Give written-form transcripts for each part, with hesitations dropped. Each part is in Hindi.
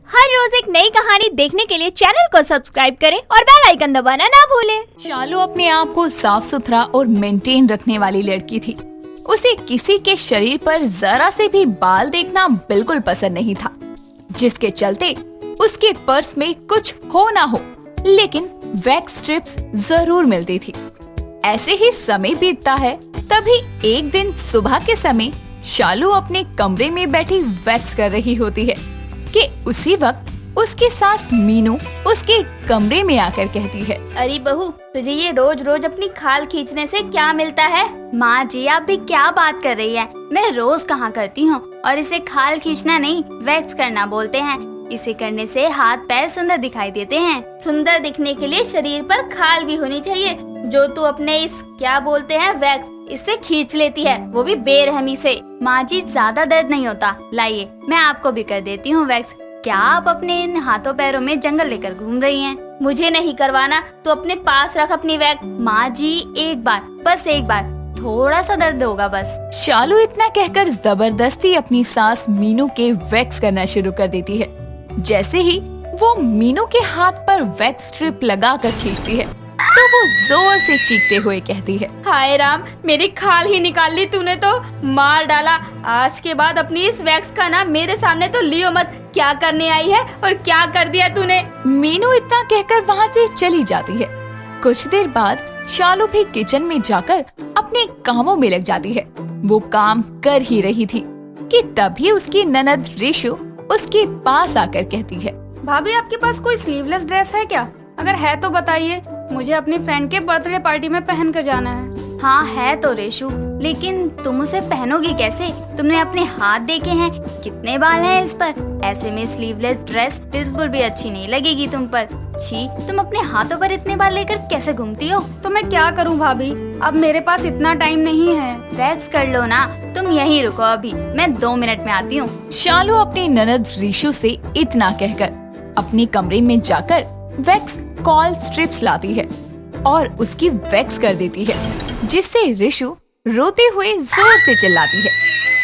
हर रोज एक नई कहानी देखने के लिए चैनल को सब्सक्राइब करें और बेल आइकन दबाना ना भूलें। शालू अपने आप को साफ सुथरा और मेंटेन रखने वाली लड़की थी। उसे किसी के शरीर पर जरा से भी बाल देखना बिल्कुल पसंद नहीं था, जिसके चलते उसके पर्स में कुछ हो ना हो लेकिन वैक्स स्ट्रिप्स जरूर मिलती थी। ऐसे ही समय बीतता है। तभी एक दिन सुबह के समय शालू अपने कमरे में बैठी वैक्स कर रही होती है कि उसी वक्त उसकी सास मीनू उसके कमरे में आकर कहती है, अरे बहू, तुझे ये रोज रोज अपनी खाल खींचने से क्या मिलता है? माँ जी, आप भी क्या बात कर रही है? मैं रोज कहाँ करती हूँ, और इसे खाल खींचना नहीं वैक्स करना बोलते हैं। इसे करने से हाथ पैर सुंदर दिखाई देते हैं। सुंदर दिखने के लिए शरीर पर खाल भी होनी चाहिए, जो तू अपने इस क्या बोलते हैं वैक्स, इससे खींच लेती है, वो भी बेरहमी से। माँ जी, ज्यादा दर्द नहीं होता, लाइए मैं आपको भी कर देती हूँ वैक्स। क्या आप अपने इन हाथों पैरों में जंगल लेकर घूम रही हैं? मुझे नहीं करवाना, तो अपने पास रख अपनी वैक्स। माँ जी, एक बार, बस एक बार, थोड़ा सा दर्द होगा बस। शालू इतना कहकर जबरदस्ती अपनी सास मीनू के वैक्स करना शुरू कर देती है। जैसे ही वो मीनू के हाथ पर वैक्स स्ट्रिप लगाकर खींचती है तो वो जोर से चीखते हुए कहती है, हाय राम, मेरी खाल ही निकाल ली तूने तो, मार डाला। आज के बाद अपनी इस वैक्स का नाम मेरे सामने तो लियो मत। क्या करने आई है और क्या कर दिया तूने? मीनू इतना कहकर वहाँ से चली जाती है। कुछ देर बाद शालू भी किचन में जाकर अपने कामों में लग जाती है। वो काम कर ही रही थी कि तभी उसकी ननद रिशु उसके पास आकर कहती है, भाभी, आपके पास कोई स्लीवलेस ड्रेस है क्या? अगर है तो बताइए, मुझे अपनी फ्रेंड के बर्थडे पार्टी में पहन कर जाना है। हाँ है तो रेशु, लेकिन तुम उसे पहनोगी कैसे? तुमने अपने हाथ देखे हैं, कितने बाल हैं इस पर? ऐसे में स्लीवलेस ड्रेस बिल्कुल भी अच्छी नहीं लगेगी तुम पर। छी, तुम अपने हाथों पर इतने बाल लेकर कैसे घूमती हो? तो मैं क्या करूं भाभी, अब मेरे पास इतना टाइम नहीं है। वैक्स कर लो ना, तुम यहीं रुको, अभी मैं 2 मिनट में आती हूँ। शालू अपनी ननद रिशु से इतना कहकर अपने कमरे में जाकर वैक्स कॉल स्ट्रिप्स लाती है और उसकी वैक्स कर देती है, जिससे रिशु रोते हुए जोर से चिल्लाती है।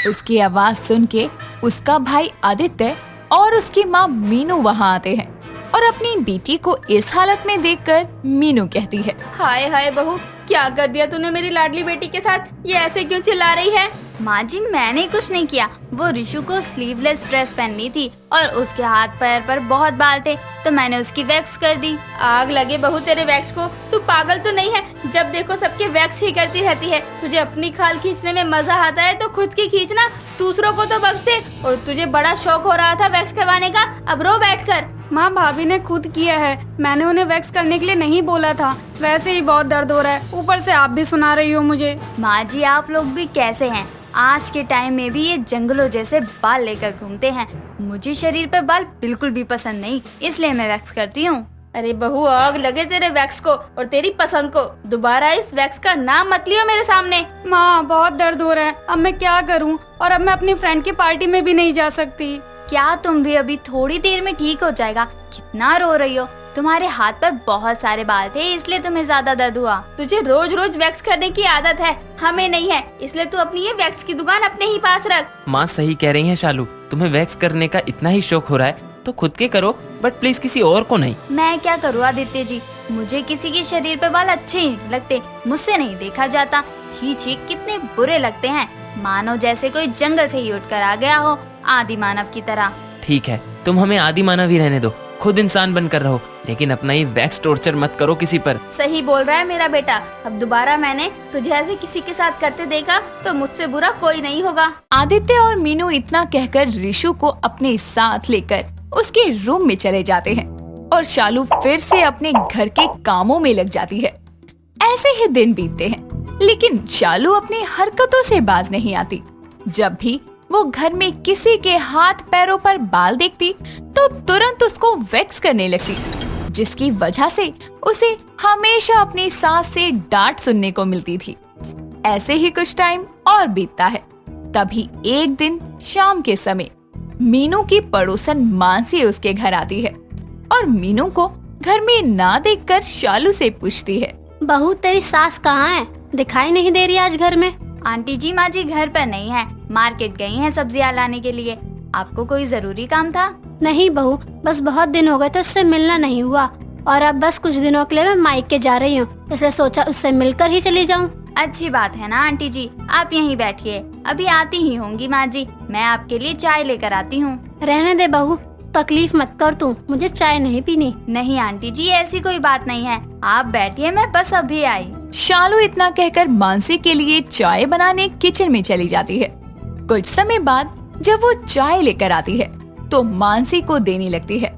उसकी आवाज सुन के उसका भाई आदित्य और उसकी माँ मीनू वहाँ आते हैं और अपनी बेटी को इस हालत में देखकर मीनू कहती है, हाय हाय बहू, क्या कर दिया तूने मेरी लाडली बेटी के साथ? ये ऐसे क्यों चिल्ला रही है? माँ जी, मैंने कुछ नहीं किया। वो रिशु को स्लीवलेस ड्रेस पहननी थी और उसके हाथ पैर पर बहुत बाल थे, तो मैंने उसकी वैक्स कर दी। आग लगे बहू तेरे वैक्स को, तू पागल तो नहीं है? जब देखो सबके वैक्स ही करती रहती है। तुझे अपनी खाल खींचने में मजा आता है तो खुद की खींचना, दूसरों को तो बख्श दे। और तुझे बड़ा शौक हो रहा था वैक्स करवाने का, अब रो बैठकर। माँ, भाभी ने खुद किया है, मैंने उन्हें वैक्स करने के लिए नहीं बोला था। वैसे ही बहुत दर्द हो रहा है, ऊपर से आप भी सुना रही हो मुझे। माँ जी, आप लोग भी कैसे हैं? आज के टाइम में भी ये जंगलों जैसे बाल लेकर घूमते हैं। मुझे शरीर पर बाल बिल्कुल भी पसंद नहीं, इसलिए मैं वैक्स करती हूँ। अरे बहू, आग लगे तेरे वैक्स को और तेरी पसंद को। दोबारा इस वैक्स का नाम मत लियो मेरे सामने। माँ, बहुत दर्द हो रहा है, अब मैं क्या करूँ? और अब मैं अपनी फ्रेंड की पार्टी में भी नहीं जा सकती। क्या तुम भी अभी थोड़ी देर में ठीक हो जाएगा? कितना रो रही हो? तुम्हारे हाथ पर बहुत सारे बाल थे, इसलिए तुम्हें ज्यादा दर्द हुआ। तुझे रोज रोज वैक्स करने की आदत है, हमें नहीं है, इसलिए तू अपनी ये वैक्स की दुकान अपने ही पास रख। माँ सही कह रही हैं शालू, तुम्हें वैक्स करने का इतना ही शौक हो रहा है तो खुद के करो, बट प्लीज किसी और को नहीं। मैं क्या करूँ आदित्य जी, मुझे किसी के शरीर पे बाल अच्छे ही नहीं लगते, मुझसे नहीं देखा जाता। छी छी, कितने बुरे लगते हैं, मानो जैसे कोई जंगल से ही उठकर आ गया हो, आदि मानव की तरह। ठीक है, तुम हमें आदि मानव ही रहने दो, खुद इंसान बनकर रहो, लेकिन अपना ये वैक्स टॉर्चर मत करो किसी पर। सही बोल रहा है मेरा बेटा, अब दोबारा मैंने तुझे ऐसे किसी के साथ करते देखा तो मुझसे बुरा कोई नहीं होगा। आदित्य और मीनू इतना कहकर रिशु को अपने साथ लेकर उसके रूम में चले जाते हैं और शालू फिर से अपने घर के कामों में लग जाती है। ऐसे ही दिन बीतते हैं, लेकिन शालू अपनी हरकतों से बाज नहीं आती। जब भी वो घर में किसी के हाथ पैरों पर बाल देखती तो तुरंत उसको वैक्स करने लगती, जिसकी वजह से उसे हमेशा अपनी सास से डांट सुनने को मिलती थी। ऐसे ही कुछ टाइम और बीतता है। तभी एक दिन शाम के समय मीनू की पड़ोसन मानसी उसके घर आती है और मीनू को घर में ना देखकर शालू से पूछती है, बहू, तेरी सास कहाँ है? दिखाई नहीं दे रही आज घर में। आंटी जी, माँ जी घर पर नहीं है, मार्केट गई हैं सब्जियां लाने के लिए। आपको कोई जरूरी काम था? नहीं बहू, बस बहुत दिन हो गए तो उससे मिलना नहीं हुआ और अब बस कुछ दिनों के लिए मैं मायके जा रही हूँ, इसलिए सोचा उससे मिलकर ही चली जाऊँ। अच्छी बात है ना आंटी जी, आप यहीं बैठिए, अभी आती ही होंगी माँ जी, मैं आपके लिए चाय लेकर आती हूँ। रहने दे बहू, तकलीफ मत कर तू, मुझे चाय नहीं पीनी। नहीं आंटी जी, ऐसी कोई बात नहीं है, आप बैठिए, मैं बस अभी आई। शालू इतना कहकर मानसी के लिए चाय बनाने किचन में चली जाती है। कुछ समय बाद जब वो चाय लेकर आती है तो मानसी को देने लगती है।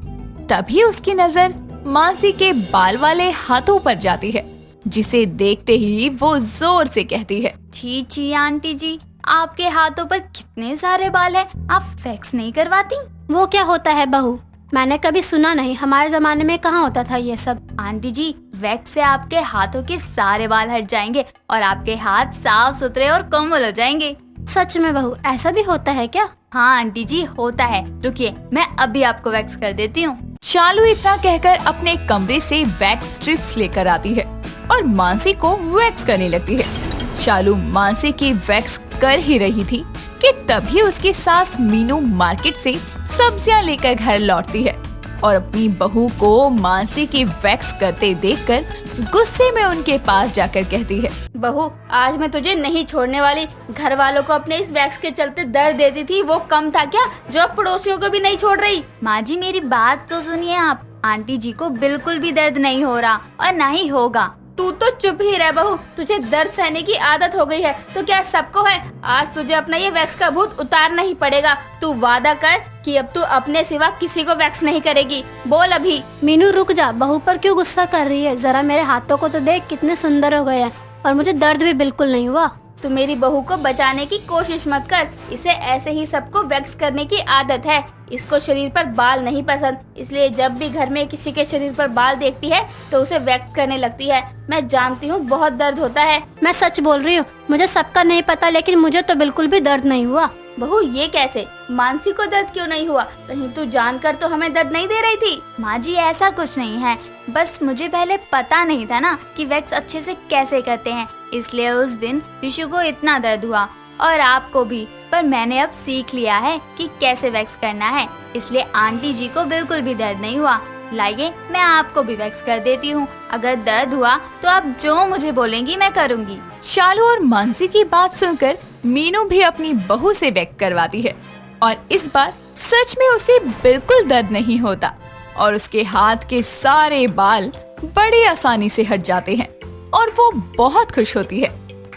तभी उसकी नजर मानसी के बाल वाले हाथों पर जाती है, जिसे देखते ही वो जोर से कहती है, छी छी आंटी जी, आपके हाथों पर कितने सारे बाल हैं, आप वैक्स नहीं करवाती? वो क्या होता है बहू, मैंने कभी सुना नहीं, हमारे जमाने में कहाँ होता था ये सब। आंटी जी, वैक्स से आपके हाथों के सारे बाल हट जाएंगे और आपके हाथ साफ सुथरे और कोमल हो जाएंगे। सच में बहू, ऐसा भी होता है क्या? हाँ आंटी जी, होता है, रुकिए मैं अभी आपको वैक्स कर देती हूँ। शालू इतना कहकर अपने कमरे से वैक्स स्ट्रिप्स लेकर आती है और मानसी को वैक्स करने लगती है। शालू मानसी की वैक्स कर ही रही थी कि तभी उसकी सास मीनू मार्केट से सब्जियां लेकर घर लौटती है और अपनी बहू को मानसी की वैक्स करते देखकर गुस्से में उनके पास जाकर कहती है, बहू, आज मैं तुझे नहीं छोड़ने वाली। घर वालों को अपने इस वैक्स के चलते दर्द देती थी, वो कम था क्या जो अब पड़ोसियों को भी नहीं छोड़ रही? माँ जी, मेरी बात तो सुनिए आप, आंटी जी को बिल्कुल भी दर्द नहीं हो रहा और ना ही होगा। तू तो चुप ही रह बहू, तुझे दर्द सहने की आदत हो गई है तो क्या सबको है? आज तुझे अपना ये वैक्स का भूत उतारना ही पड़ेगा। तू वादा कर कि अब तू अपने सिवा किसी को वैक्स नहीं करेगी, बोल अभी। मीनू रुक जा, बहू पर क्यों गुस्सा कर रही है? जरा मेरे हाथों को तो देख, कितने सुंदर हो गए हैं और मुझे दर्द भी बिल्कुल नहीं हुआ। तू मेरी बहू को बचाने की कोशिश मत कर, इसे ऐसे ही सबको वैक्स करने की आदत है। इसको शरीर पर बाल नहीं पसंद, इसलिए जब भी घर में किसी के शरीर पर बाल देखती है तो उसे वैक्स करने लगती है। मैं जानती हूँ बहुत दर्द होता है। मैं सच बोल रही हूँ, मुझे सबका नहीं पता, लेकिन मुझे तो बिल्कुल भी दर्द नहीं हुआ। बहू, ये कैसे? मानसी को दर्द क्यों नहीं हुआ? कहीं तू जानकर तो हमें दर्द नहीं दे रही थी? माँ जी, ऐसा कुछ नहीं है, बस मुझे पहले पता नहीं था ना कि वैक्स अच्छे से कैसे करते हैं, इसलिए उस दिन ऋषु को इतना दर्द हुआ और आपको भी। पर मैंने अब सीख लिया है कि कैसे वैक्स करना है, इसलिए आंटी जी को बिल्कुल भी दर्द नहीं हुआ। लाइए, मैं आपको भी वैक्स कर देती हूँ। अगर दर्द हुआ तो आप जो मुझे बोलेंगी मैं करूँगी। शालू और मानसी की बात सुनकर मीनू भी अपनी बहू से वैक्स करवाती है और इस बार सच में उसे बिल्कुल दर्द नहीं होता और उसके हाथ के सारे बाल बड़ी आसानी से हट जाते हैं और वो बहुत खुश होती है।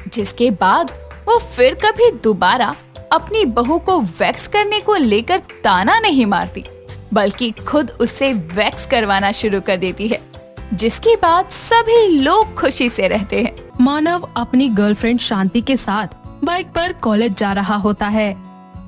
जिसके बाद वो फिर कभी दोबारा अपनी बहू को वैक्स करने को लेकर ताना नहीं मारती, बल्कि खुद उससे वैक्स करवाना शुरू कर देती है, जिसके बाद सभी लोग खुशी से रहते हैं। मानव अपनी गर्लफ्रेंड शांति के साथ बाइक पर कॉलेज जा रहा होता है।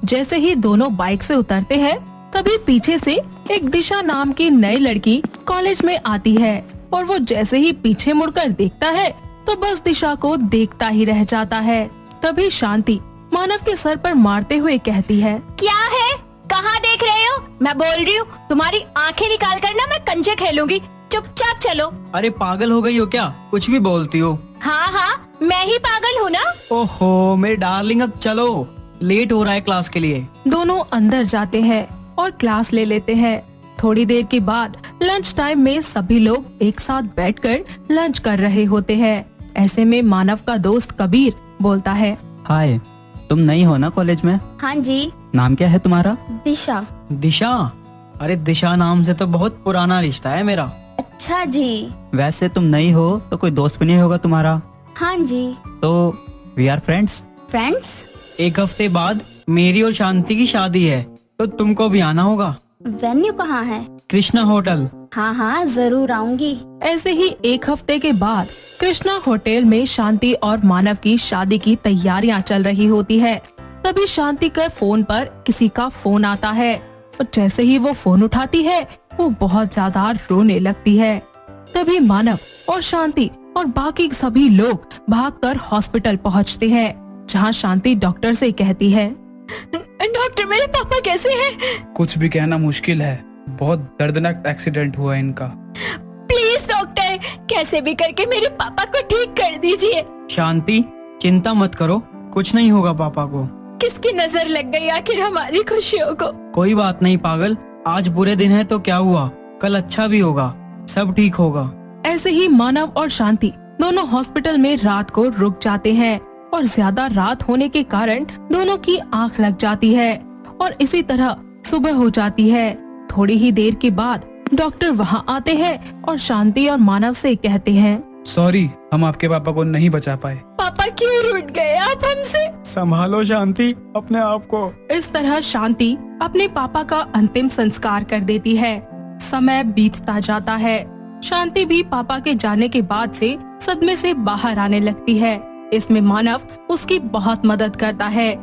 जैसे ही दोनों बाइक से उतरते हैं, तभी पीछे से एक दिशा नाम की नई लड़की कॉलेज में आती है और वो जैसे ही पीछे मुड़कर देखता है तो बस दिशा को देखता ही रह जाता है। तभी शांति मानव के सर पर मारते हुए कहती है, क्या है, कहाँ देख रहे हो? मैं बोल रही हूँ, तुम्हारी आंखें निकाल कर ना मैं कंचे खेलूंगी, चुपचाप चलो। अरे पागल हो गई हो क्या, कुछ भी बोलती हो? हाँ, मैं ही पागल हूँ ना। ओहो मेरी डार्लिंग, अब चलो, लेट हो रहा है क्लास के लिए। दोनों अंदर जाते हैं और क्लास ले लेते हैं। थोड़ी देर के बाद लंच टाइम में सभी लोग एक साथ बैठकर लंच कर रहे होते हैं। ऐसे में मानव का दोस्त कबीर बोलता है, हाय, तुम नई हो ना कॉलेज में? हाँ जी। नाम क्या है तुम्हारा? दिशा। दिशा? अरे दिशा नाम से तो बहुत पुराना रिश्ता है मेरा। अच्छा जी। वैसे तुम नई हो तो कोई दोस्त भी नहीं होगा तुम्हारा? हाँ जी। तो वी आर फ्रेंड्स। फ्रेंड्स? एक हफ्ते बाद मेरी और शांति की शादी है, तो तुमको भी आना होगा। वेन्यू कहाँ है? कृष्णा होटल। हाँ, जरूर आऊंगी। ऐसे ही एक हफ्ते के बाद कृष्णा होटल में शांति और मानव की शादी की तैयारियां चल रही होती है। तभी शांति के फोन पर किसी का फोन आता है और जैसे ही वो फोन उठाती है वो बहुत ज्यादा रोने लगती है। तभी मानव और शांति और बाकी सभी लोग भागकर हॉस्पिटल पहुंचते हैं, जहां शांति डॉक्टर से कहती है, डॉक्टर, मेरे पापा कैसे हैं? कुछ भी कहना मुश्किल है, बहुत दर्दनाक एक्सीडेंट हुआ है इनका। प्लीज डॉक्टर, कैसे भी करके मेरे पापा को ठीक कर दीजिए। शांति, चिंता मत करो, कुछ नहीं होगा पापा को। किसकी नजर लग गई आखिर हमारी खुशियों को। कोई बात नहीं पागल, आज बुरे दिन है तो क्या हुआ, कल अच्छा भी होगा, सब ठीक होगा। ऐसे ही मानव और शांति दोनों हॉस्पिटल में रात को रुक जाते हैं और ज्यादा रात होने के कारण दोनों की आंख लग जाती है और इसी तरह सुबह हो जाती है। थोड़ी ही देर के बाद डॉक्टर वहाँ आते हैं और शांति और मानव से कहते हैं, सॉरी, हम आपके पापा को नहीं बचा पाए। पापा क्यों रूठ गए आप हमसे? संभालो शांति अपने आप को। इस तरह शांति अपने पापा का अंतिम संस्कार कर देती है। समय बीतता जाता है। शांति भी पापा के जाने के बाद से सदमे से बाहर आने लगती है। इसमें मानव उसकी बहुत मदद करता है।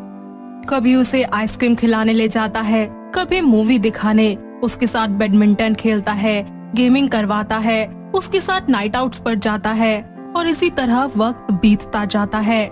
कभी उसे आइसक्रीम खिलाने ले जाता है, कभी मूवी दिखाने, उसके साथ बैडमिंटन खेलता है, गेमिंग करवाता है, उसके साथ नाइट आउट्स पर जाता है और इसी तरह वक्त बीतता जाता है।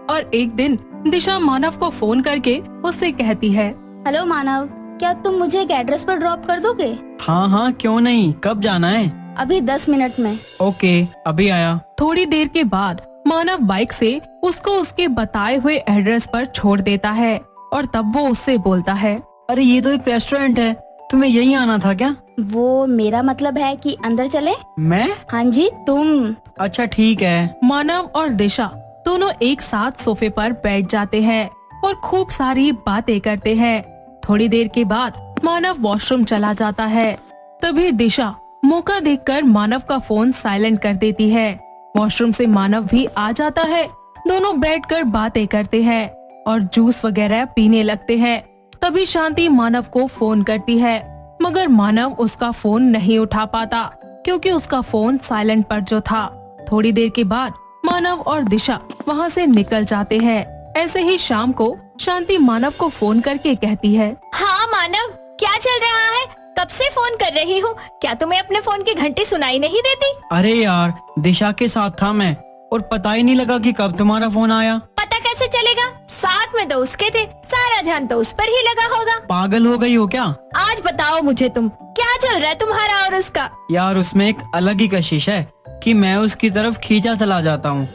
और एक दिन दिशा मानव को फोन करके उससे कहती है, हेलो मानव, क्या तुम मुझे एक एड्रेस पर ड्रॉप कर दोगे? हाँ हाँ क्यों नहीं, कब जाना है? अभी 10 मिनट में। ओके अभी आया। थोड़ी देर के बाद मानव बाइक से उसको उसके बताए हुए एड्रेस पर छोड़ देता है और तब वो उससे बोलता है, अरे ये तो एक रेस्टोरेंट है, तुम्हें यहीं आना था क्या? वो मेरा मतलब है कि अंदर चले? मैं? हाँ जी तुम। अच्छा ठीक है। मानव और दिशा दोनों एक साथ सोफे पर बैठ जाते हैं और खूब सारी बातें करते हैं। थोड़ी देर के बाद मानव वॉशरूम चला जाता है। तभी दिशा मौका देखकर मानव का फोन साइलेंट कर देती है। वॉशरूम से मानव भी आ जाता है। दोनों बैठकर बातें करते हैं और जूस वगैरह पीने लगते हैं। तभी शांति मानव को फोन करती है, मगर मानव उसका फोन नहीं उठा पाता क्योंकि उसका फोन साइलेंट पर जो था। थोड़ी देर के बाद मानव और दिशा वहाँ से निकल जाते हैं। ऐसे ही शाम को शांति मानव को फोन करके कहती है, हाँ मानव, क्या चल रहा है? कब से फोन कर रही हूँ, क्या तुम्हें अपने फोन की घंटी सुनाई नहीं देती? अरे यार दिशा के साथ था मैं और पता ही नहीं लगा कि कब तुम्हारा फोन आया। पता कैसे चलेगा? साथ में तो उसके थे, सारा ध्यान तो उस पर ही लगा होगा। पागल हो गई हो क्या? आज बताओ मुझे तुम, क्या चल रहा है तुम्हारा और उसका? यार उसमें एक अलग ही कशिश है कि मैं उसकी तरफ खींचा चला जाता हूँ,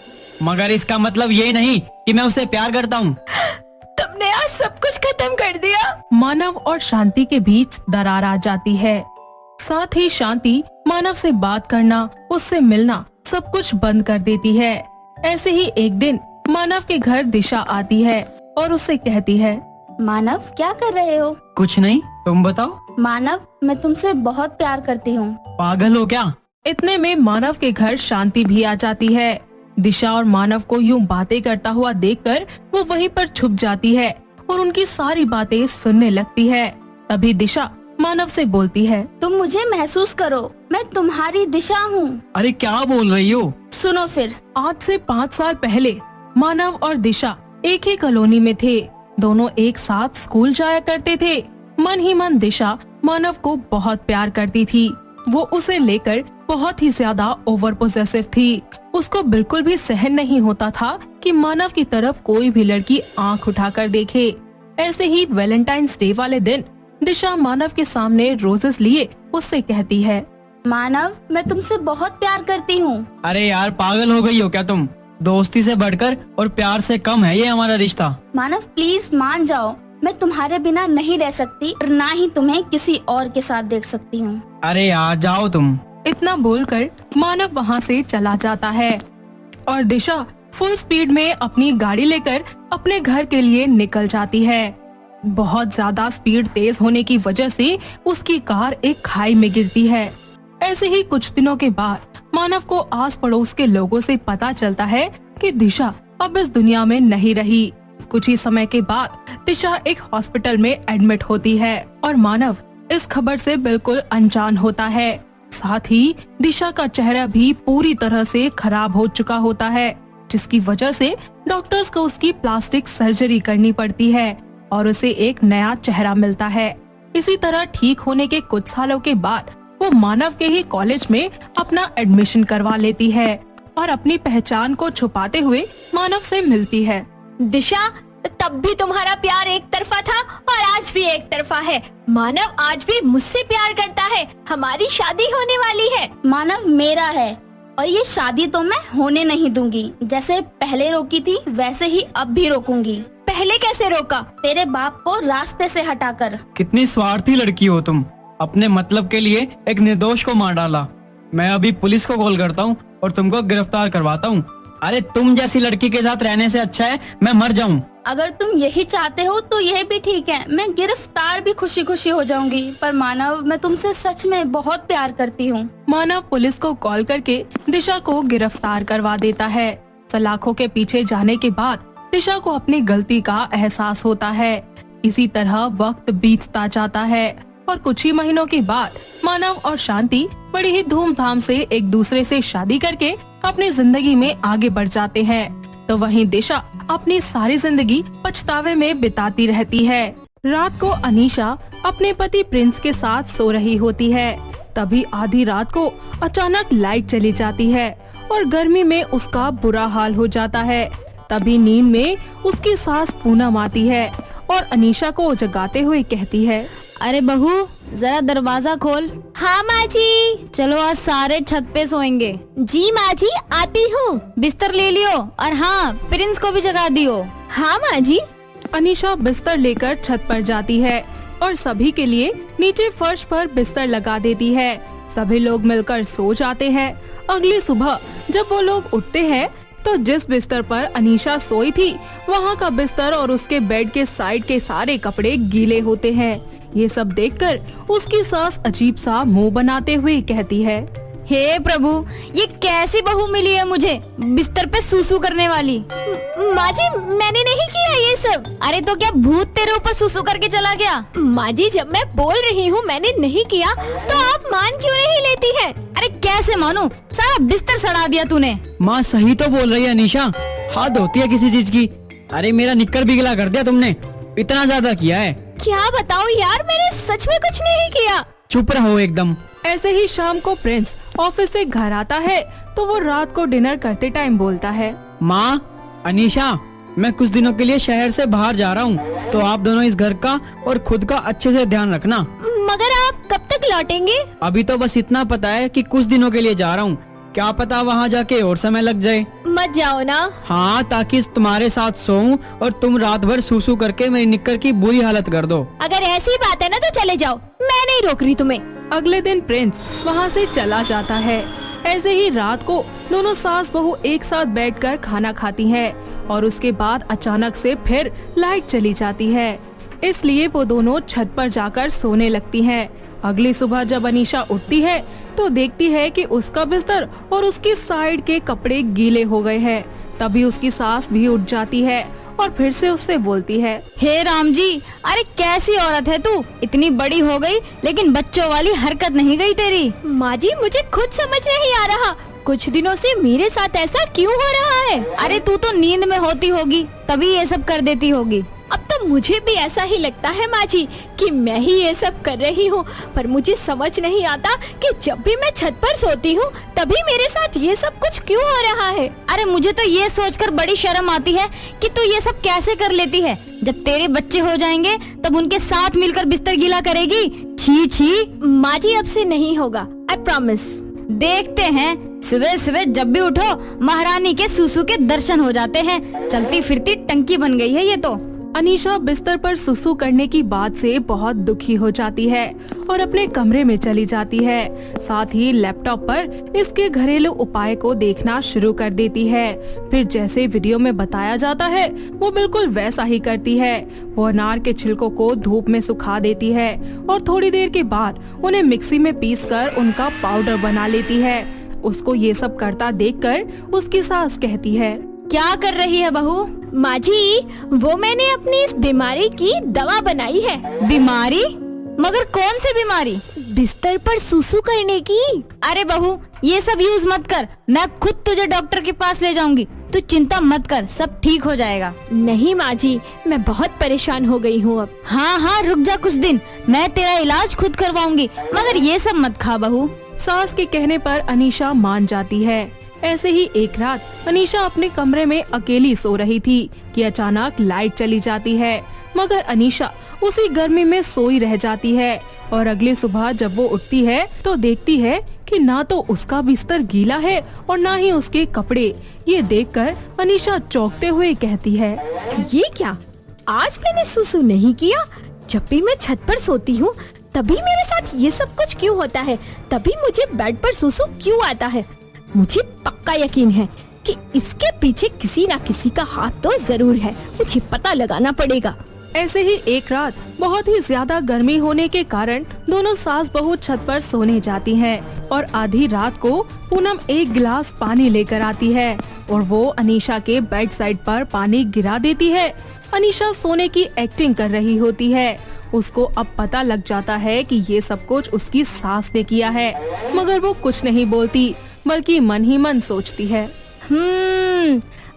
मगर इसका मतलब ये नहीं कि मैं उससे प्यार करता हूँ। तुमने आज सब कुछ खत्म कर दिया। मानव और शांति के बीच दरार आ जाती है। साथ ही शांति मानव से बात करना, उससे मिलना सब कुछ बंद कर देती है। ऐसे ही एक दिन मानव के घर दिशा आती है और उससे कहती है, मानव क्या कर रहे हो? कुछ नहीं, तुम बताओ। मानव मैं तुमसे बहुत प्यार करती हूँ। पागल हो क्या? इतने में मानव के घर शांति भी आ जाती है। दिशा और मानव को यूं बातें करता हुआ देखकर वो वहीं पर छुप जाती है और उनकी सारी बातें सुनने लगती है। तभी दिशा मानव से बोलती है, तुम मुझे महसूस करो, मैं तुम्हारी दिशा हूँ। अरे क्या बोल रही हो? सुनो फिर। आज से 5 साल पहले मानव और दिशा एक ही कॉलोनी में थे। दोनों एक साथ स्कूल जाया करते थे। मन ही मन दिशा मानव को बहुत प्यार करती थी। वो उसे लेकर बहुत ही ज्यादा ओवर पोजेसिव थी। उसको बिल्कुल भी सहन नहीं होता था कि मानव की तरफ कोई भी लड़की आंख उठाकर देखे। ऐसे ही वैलेंटाइंस डे वाले दिन दिशा मानव के सामने रोजेस लिए उससे कहती है, मानव मैं तुमसे बहुत प्यार करती हूँ। अरे यार पागल हो गई हो क्या तुम? दोस्ती से बढ़कर और प्यार से कम है ये हमारा रिश्ता। मानव प्लीज मान जाओ, मैं तुम्हारे बिना नहीं रह सकती और ना ही तुम्हें किसी और के साथ देख सकती हूँ। अरे यार जाओ तुम। इतना बोलकर मानव वहाँ से चला जाता है और दिशा फुल स्पीड में अपनी गाड़ी लेकर अपने घर के लिए निकल जाती है। बहुत ज्यादा स्पीड तेज होने की वजह से उसकी कार एक खाई में गिरती है। ऐसे ही कुछ दिनों के बाद मानव को आस पड़ोस के लोगों से पता चलता है कि दिशा अब इस दुनिया में नहीं रही। कुछ ही समय के बाद दिशा एक हॉस्पिटल में एडमिट होती है और मानव इस खबर से बिल्कुल अनजान होता है। साथ ही दिशा का चेहरा भी पूरी तरह से खराब हो चुका होता है, जिसकी वजह से डॉक्टर्स को उसकी प्लास्टिक सर्जरी करनी पड़ती है और उसे एक नया चेहरा मिलता है। इसी तरह ठीक होने के कुछ सालों के बाद वो मानव के ही कॉलेज में अपना एडमिशन करवा लेती है और अपनी पहचान को छुपाते हुए मानव से मिलती है। दिशा, तब भी तुम्हारा प्यार एक तरफा था और आज भी एक तरफा है। मानव आज भी मुझसे प्यार करता है। हमारी शादी होने वाली है। मानव मेरा है और ये शादी तो मैं होने नहीं दूंगी। जैसे पहले रोकी थी वैसे ही अब भी रोकूंगी। पहले कैसे रोका? तेरे बाप को रास्ते से हटाकर। कितनी स्वार्थी लड़की हो तुम, अपने मतलब के लिए एक निर्दोष को मार डाला। मैं अभी पुलिस को कॉल करता हूँ और तुमको गिरफ्तार करवाता हूँ। अरे तुम जैसी लड़की के साथ रहने से अच्छा है मैं मर जाऊँ। अगर तुम यही चाहते हो तो यह भी ठीक है, मैं गिरफ्तार भी खुशी खुशी हो जाऊंगी। पर मानव, मैं तुमसे सच में बहुत प्यार करती हूँ। मानव पुलिस को कॉल करके दिशा को गिरफ्तार करवा देता है। सलाखों के पीछे जाने के बाद दिशा को अपनी गलती का एहसास होता है। इसी तरह वक्त बीतता जाता है और कुछ ही महीनों के बाद मानव और शांति बड़ी ही धूमधाम से एक दूसरे से शादी करके अपनी जिंदगी में आगे बढ़ जाते हैं। तो वहीं दिशा अपनी सारी जिंदगी पछतावे में बिताती रहती है। रात को अनीशा अपने पति प्रिंस के साथ सो रही होती है। तभी आधी रात को अचानक लाइट चली जाती है और गर्मी में उसका बुरा हाल हो जाता है। तभी नींद में उसकी सास पूनम आती है और अनीशा को जगाते हुए कहती है, अरे बहू, जरा दरवाजा खोल। हाँ माँ जी। चलो आज सारे छत पे सोएंगे। जी माँ जी, आती हूँ। बिस्तर ले लियो और हाँ, प्रिंस को भी जगा दियो। हाँ माँ जी। अनीशा बिस्तर लेकर छत पर जाती है और सभी के लिए नीचे फर्श पर बिस्तर लगा देती है। सभी लोग मिलकर सो जाते हैं। अगली सुबह जब वो लोग उठते हैं तो जिस बिस्तर पर अनीशा सोई थी वहाँ का बिस्तर और उसके बेड के साइड के सारे कपड़े गीले होते हैं। ये सब देखकर उसकी सास अजीब सा मुंह बनाते हुए कहती है, हे प्रभु, ये कैसी बहू मिली है मुझे, बिस्तर पे सूसू करने वाली। माँ जी, मैंने नहीं किया ये सब। अरे तो क्या भूत तेरे ऊपर सूसू करके चला गया? माँ जी, जब मैं बोल रही हूँ मैंने नहीं किया तो आप मान क्यों नहीं लेती हैं? अरे कैसे मानूं, सारा बिस्तर सड़ा दिया तूने। माँ सही तो बोल रही है अनीशा, हाथ होती है किसी चीज की। अरे मेरा निक्कर भी गिला कर दिया तुमने, इतना ज्यादा किया है। क्या बताओ यार, मैंने सच में कुछ नहीं किया। चुप रहो एकदम। ऐसे ही शाम को प्रिंस ऑफिस से घर आता है तो वो रात को डिनर करते टाइम बोलता है, माँ, अनीशा, मैं कुछ दिनों के लिए शहर से बाहर जा रहा हूँ, तो आप दोनों इस घर का और खुद का अच्छे से ध्यान रखना। मगर आप कब तक लौटेंगे? अभी तो बस इतना पता है कि कुछ दिनों के लिए जा रहा हूँ, क्या पता वहाँ जाके और समय लग जाए। मत जाओ ना। हाँ, ताकि तुम्हारे साथ सोऊं और तुम रात भर सूसू करके मेरी निक्कर की बुरी हालत कर दो। अगर ऐसी बात है ना तो चले जाओ, मैं नहीं रोक रही तुम्हें। अगले दिन प्रिंस वहाँ से चला जाता है। ऐसे ही रात को दोनों सास बहू एक साथ बैठकर खाना खाती हैं और उसके बाद अचानक से फिर लाइट चली जाती है। इसलिए वो दोनों छत पर जाकर सोने लगती हैं। अगली सुबह जब अनीशा उठती है तो देखती है कि उसका बिस्तर और उसकी साइड के कपड़े गीले हो गए हैं। तभी उसकी सास भी उठ जाती है और फिर से उससे बोलती है, हे राम जी, अरे कैसी औरत है तू, इतनी बड़ी हो गई लेकिन बच्चों वाली हरकत नहीं गई तेरी। माँ जी, मुझे खुद समझ नहीं आ रहा, कुछ दिनों से मेरे साथ ऐसा क्यों हो रहा है? अरे तू तो नींद में होती होगी, तभी ये सब कर देती होगी। अब तो मुझे भी ऐसा ही लगता है माँ जी कि मैं ही ये सब कर रही हूँ, पर मुझे समझ नहीं आता कि जब भी मैं छत पर सोती हूँ तभी मेरे साथ ये सब कुछ क्यों हो रहा है। अरे मुझे तो ये सोचकर बड़ी शर्म आती है कि तू ये सब कैसे कर लेती है। जब तेरे बच्चे हो जाएंगे तब उनके साथ मिलकर बिस्तर गीला करेगी। छी छी। माँ जी, अब से नहीं होगा, आई प्रॉमिस। देखते हैं, सुबह सुबह जब भी उठो महारानी के सूसू के दर्शन हो जाते हैं। चलती फिरती टंकी बन गई है ये तो। अनीशा बिस्तर पर सुसु करने की बात से बहुत दुखी हो जाती है और अपने कमरे में चली जाती है। साथ ही लैपटॉप पर इसके घरेलू उपाय को देखना शुरू कर देती है। फिर जैसे वीडियो में बताया जाता है वो बिल्कुल वैसा ही करती है। वो अनार के छिलकों को धूप में सुखा देती है और थोड़ी देर के बाद उन्हें मिक्सी में पीसकर उनका पाउडर बना लेती है। उसको ये सब करता देखकर उसकी सास कहती है, क्या कर रही है बहू? माँ जी, वो मैंने अपनी इस बीमारी की दवा बनाई है। बीमारी? मगर कौन सी बीमारी? बिस्तर पर सुसु करने की। अरे बहू, ये सब यूज मत कर, मैं खुद तुझे डॉक्टर के पास ले जाऊंगी। तू चिंता मत कर, सब ठीक हो जाएगा। नहीं माँ जी, मैं बहुत परेशान हो गई हूँ अब। हाँ हाँ, रुक जा कुछ दिन, मैं तेरा इलाज खुद करवाऊंगी, मगर ये सब मत खा बहू। सास के कहने पर अनीशा मान जाती है। ऐसे ही एक रात अनीशा अपने कमरे में अकेली सो रही थी कि अचानक लाइट चली जाती है, मगर अनीशा उसी गर्मी में सोई रह जाती है। और अगली सुबह जब वो उठती है तो देखती है कि ना तो उसका बिस्तर गीला है और ना ही उसके कपड़े। ये देखकर अनीशा चौंकते हुए कहती है, ये क्या? आज मैंने सुसु नहीं किया? जब भी मैं छत पर सोती हूँ तभी मेरे साथ ये सब कुछ क्यों होता है? तभी मुझे बेड पर सुसु क्यों आता है? मुझे पक्का यकीन है कि इसके पीछे किसी ना किसी का हाथ तो जरूर है। मुझे पता लगाना पड़ेगा। ऐसे ही एक रात बहुत ही ज्यादा गर्मी होने के कारण दोनों सास बहू छत पर सोने जाती हैं और आधी रात को पूनम एक गिलास पानी लेकर आती है और वो अनीशा के बेड साइड पर पानी गिरा देती है। अनीशा सोने की एक्टिंग कर रही होती है। उसको अब पता लग जाता है कि ये सब कुछ उसकी सास ने किया है, मगर वो कुछ नहीं बोलती बल्कि मन ही मन सोचती है।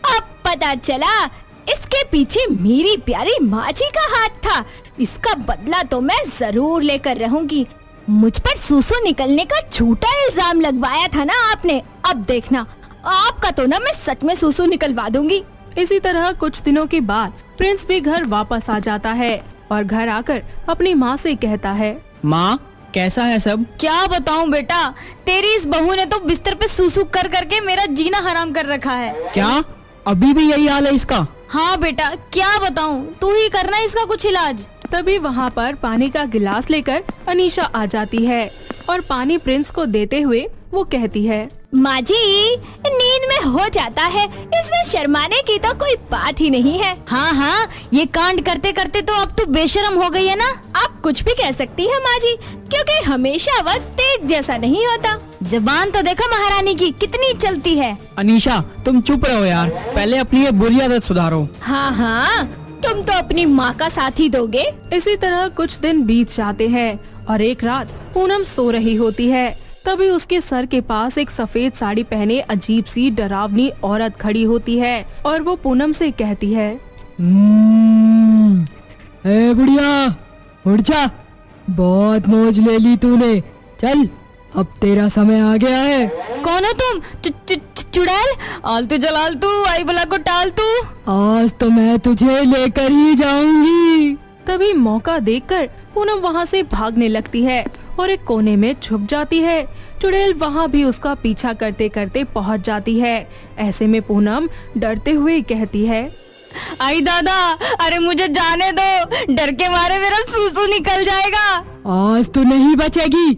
अब पता चला इसके पीछे मेरी प्यारी माँ जी का हाथ था। इसका बदला तो मैं जरूर लेकर रहूंगी। मुझ पर सुसु निकलने का झूठा इल्जाम लगवाया था ना आपने। अब देखना आपका तो ना मैं सच में सुसु निकलवा दूंगी। इसी तरह कुछ दिनों के बाद प्रिंस भी घर वापस आ जाता है और घर आकर अपनी माँ से कहता है, माँ कैसा है सब? क्या बताऊं बेटा, तेरी इस बहू ने तो बिस्तर पे सुसु कर करके मेरा जीना हराम कर रखा है। क्या अभी भी यही हाल है इसका? हाँ बेटा, क्या बताऊं, तू ही करना इसका कुछ इलाज। तभी वहाँ पर पानी का गिलास लेकर अनीशा आ जाती है और पानी प्रिंस को देते हुए वो कहती है, माँ जी नींद में हो जाता है, इसमें शर्माने की तो कोई बात ही नहीं है। हाँ, ये कांड करते करते तो अब तू बेशर्म हो गई है ना। आप कुछ भी कह सकती है माँ जी, क्योंकि हमेशा वक्त तेज जैसा नहीं होता। जबान तो देखो महारानी की कितनी चलती है। अनीशा तुम चुप रहो यार, पहले अपनी ये बुरी आदत सुधारो। हाँ, तुम तो अपनी माँ का साथ ही दोगे। इसी तरह कुछ दिन बीत जाते हैं और एक रात पूनम सो रही होती है। तभी उसके सर के पास एक सफेद साड़ी पहने अजीब सी डरावनी औरत खड़ी होती है और वो पूनम से कहती है, ए बुढ़िया उठ जा, बहुत मौज ले ली तूने, चल अब तेरा समय आ गया है। कौन हो तुम? चुड़ैल? आलतू जलालतू, आई बला को टालतू। आज तो मैं तुझे लेकर ही जाऊंगी। तभी मौका देखकर पूनम वहाँ से भागने लगती है और एक कोने में छुप जाती है। चुड़ैल वहाँ भी उसका पीछा करते करते पहुँच जाती है। ऐसे में पूनम डरते हुए कहती है, आई दादा, अरे मुझे जाने दो, डर के मारे मेरा सुसु निकल जाएगा। आज तो नहीं बचेगी,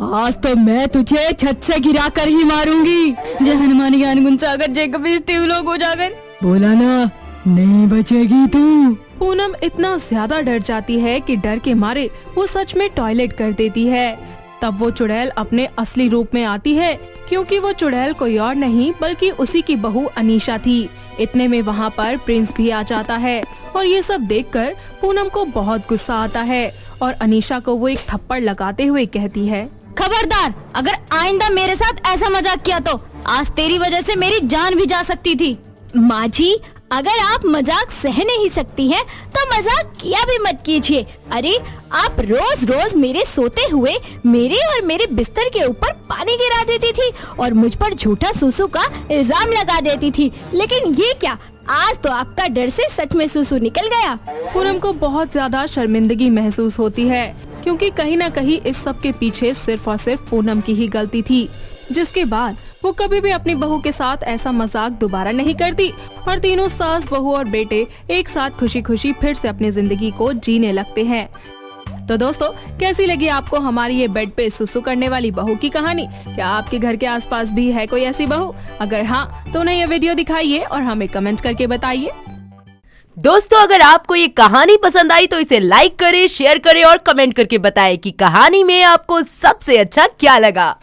आज तो मैं तुझे छत से गिरा कर ही मारूंगी। जय हनुमान ज्ञान गुण सागर, जय कबीर तिहु लोक उजागर। बोला ना नहीं बचेगी तू। पूनम इतना ज्यादा डर जाती है कि डर के मारे वो सच में टॉयलेट कर देती है। तब वो चुड़ैल अपने असली रूप में आती है, क्योंकि वो चुड़ैल कोई और नहीं बल्कि उसी की बहू अनीशा थी। इतने में वहाँ पर प्रिंस भी आ जाता है और ये सब देखकर पूनम को बहुत गुस्सा आता है और अनीशा को वो एक थप्पड़ लगाते हुए कहती है, खबरदार, अगर आइंदा मेरे साथ ऐसा मजाक किया तो आज तेरी वजह से मेरी जान भी जा सकती थी। माँ जी अगर आप मजाक सह नहीं सकती हैं तो मजाक किया भी मत कीजिए। अरे आप रोज रोज मेरे सोते हुए मेरे और मेरे बिस्तर के ऊपर पानी गिरा देती थी और मुझ पर झूठा सुसु का इल्जाम लगा देती थी, लेकिन ये क्या, आज तो आपका डर से सच में सुसु निकल गया। पूनम को बहुत ज्यादा शर्मिंदगी महसूस होती है, क्योंकि कहीं न कहीं इस सब के पीछे सिर्फ और सिर्फ पूनम की ही गलती थी, जिसके बाद वो कभी भी अपनी बहू के साथ ऐसा मजाक दोबारा नहीं करती और तीनों सास बहू और बेटे एक साथ खुशी खुशी फिर से अपनी जिंदगी को जीने लगते हैं। तो दोस्तों, कैसी लगी आपको हमारी ये बेड पे सुसु करने वाली बहू की कहानी? क्या आपके घर के आसपास भी है कोई ऐसी बहू? अगर हाँ तो उन्हें ये वीडियो दिखाइए और हमें कमेंट करके बताइए। दोस्तों, अगर आपको ये कहानी पसंद आई तो इसे लाइक करें, शेयर करें और कमेंट करके बताएं कि कहानी में आपको सबसे अच्छा क्या लगा।